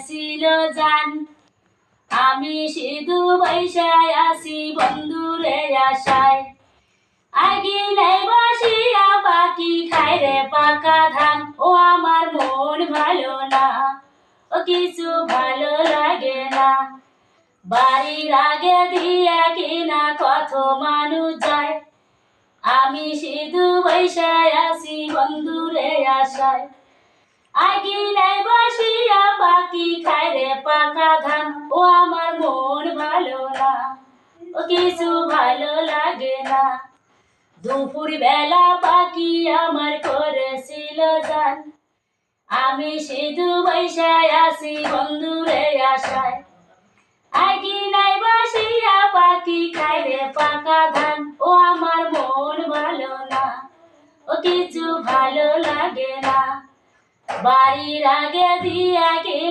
ছিল জান আমি শুধু বৈশায় আসি বন্ধুরে আশায় আইগিনাই বসিয়া পাখি খায় রে পাকা ধান ও আমার মন ভালো না ও কিছু ভালো লাগে না বাড়ির আগে দিয়া কিনা কত মানুষ যায় আমি শুধু বৈশায় আসি বন্ধুরে আশায় আইগিনাই বসিয়া পাখি খায় রে পাকা ধান ও আমার মন ভালো না ও কিছু ভালো লাগে না দুপুর বেলা পাখি আমার করেছিল জান আমি শুধু বৈশায় আসি বন্ধুরে আশায় আইগিনাই বসিয়া পাখি খায় রে পাকা ধান ও আমার মন ভালো না ও কিছু ভালো লাগে না বাড়ির আগে দিয়া